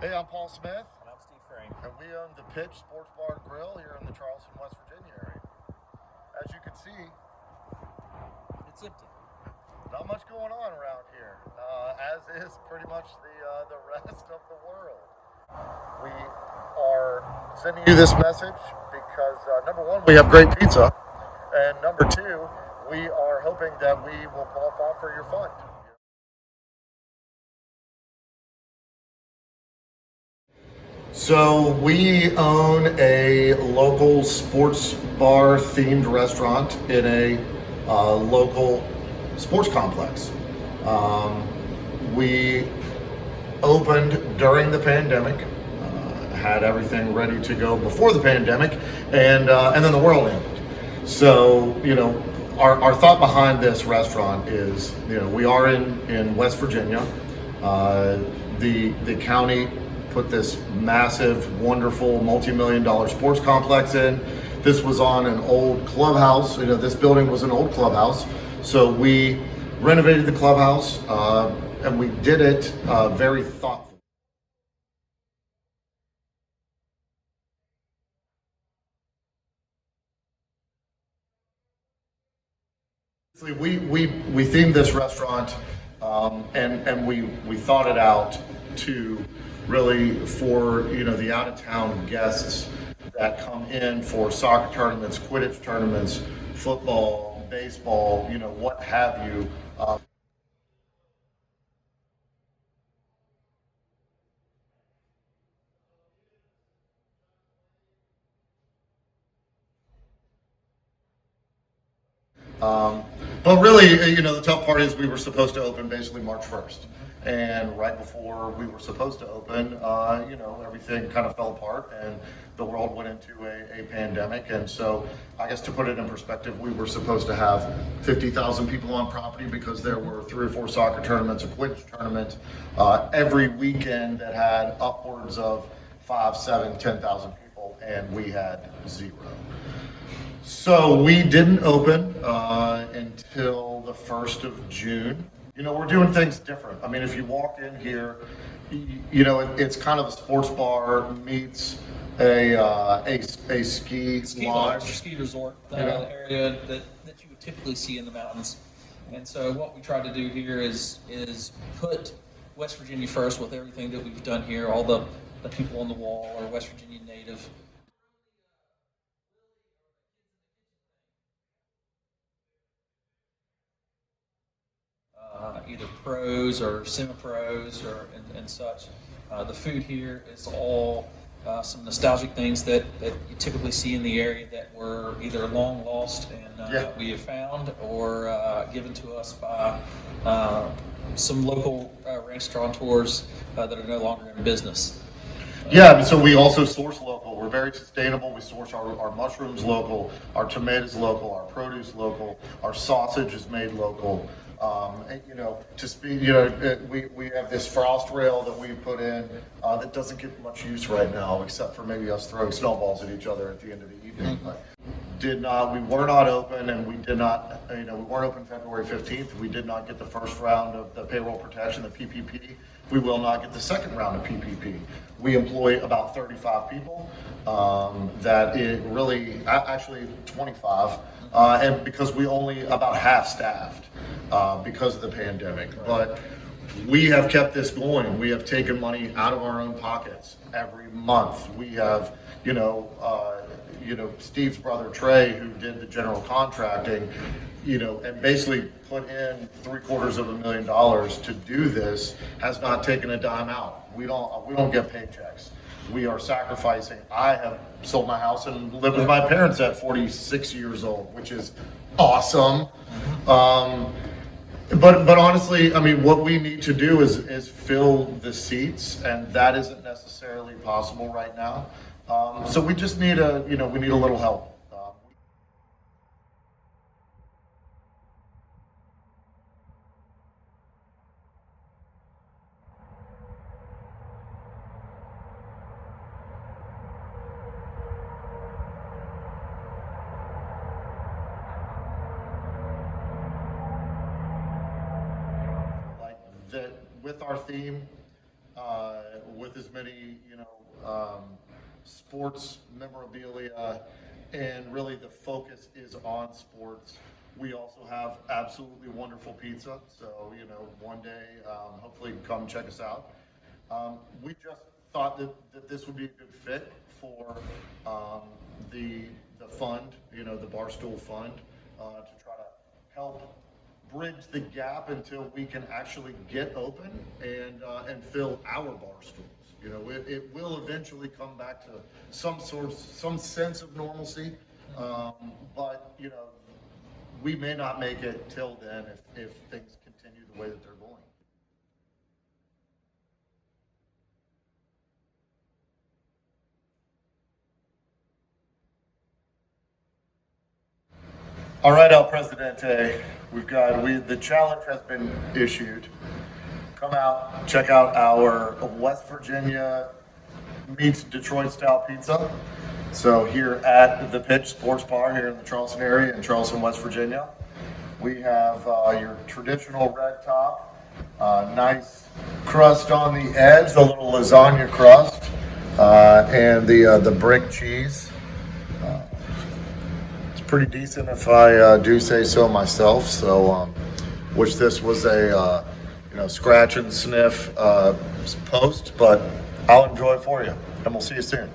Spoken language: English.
Hey, I'm Paul Smith. And I'm Steve Frame. And we own the Pitch Sports Bar and Grill here in the Charleston, West Virginia area. As you can see, it's empty. Not much going on around here, as is pretty much the rest of the world. We are sending you this message because, number one, we have great pizza, and number two, we are hoping that we will qualify for your fund. So we own a local sports bar themed restaurant in a local sports complex. We opened during the pandemic, had everything ready to go before the pandemic, and then the world ended. So, our thought behind this restaurant is, we are in West Virginia. The county put this massive, wonderful, multi-million-dollar sports complex in. This was on an old clubhouse. This building was an old clubhouse. So we renovated the clubhouse, and we did it very thoughtfully. We themed this restaurant, and we thought it out to really for the out-of-town guests that come in for soccer tournaments, quidditch tournaments, football, baseball, what have you. But really, the tough part is we were supposed to open basically March 1st. And right before we were supposed to open, everything kind of fell apart and the world went into a pandemic. And so I guess to put it in perspective, we were supposed to have 50,000 people on property because there were 3 or 4 soccer tournaments, a quidditch tournament, every weekend that had upwards of 5, 7, 10,000 people, and we had 0. So we didn't open until the 1st of June. We're doing things different. I mean, if you walk in here, it's kind of a sports bar meets a ski lodge, ski resort area that you would typically see in the mountains. And so what we try to do here is put West Virginia first with everything that we've done here. All the people on the wall are West Virginia native. Either pros or semi-pros and such. The food here is all some nostalgic things that you typically see in the area that were either long lost and we have found or given to us by some local restaurateurs that are no longer in business. Yeah, so we also source local. We're very sustainable. We source our mushrooms local, our tomatoes local, our produce local, our sausage is made local. We have this frost rail that we put in that doesn't get much use right now, except for maybe us throwing snowballs at each other at the end of the evening. But we were not open, and we did not, we weren't open February 15th. We did not get the first round of the payroll protection, the PPP. We will not get the second round of PPP. We employ about 35 people. That it really, actually 25. And because we only about half staffed because of the pandemic. But we have kept this going. We have taken money out of our own pockets every month. We have, Steve's brother Trey, who did the general contracting, and basically put in $750,000 to do this, has not taken a dime out. We don't get paychecks. We are sacrificing. I have sold my house and lived with my parents at 46 years old, which is awesome. But honestly, I mean, what we need to do is fill the seats, and that isn't necessarily possible right now. So we just need we need a little help. That with our theme, with with as many, sports memorabilia, and really the focus is on sports. We also have absolutely wonderful pizza, so one day, hopefully, come check us out. We just thought that this would be a good fit for the fund, the Barstool Fund, to try to help bridge the gap until we can actually get open and fill our bar stools. It will eventually come back to some sense of normalcy, but we may not make it till then if things continue the way that they're going. All right, El Presidente, the challenge has been issued. Come out, check out our West Virginia meets Detroit style pizza. So here at the Pitch Sports Bar here in the Charleston area in Charleston, West Virginia, we have your traditional red top, nice crust on the edge, the little lasagna crust, and the brick cheese. Pretty decent if I do say so myself. So wish this was a scratch and sniff post, but I'll enjoy it for you, and we'll see you soon.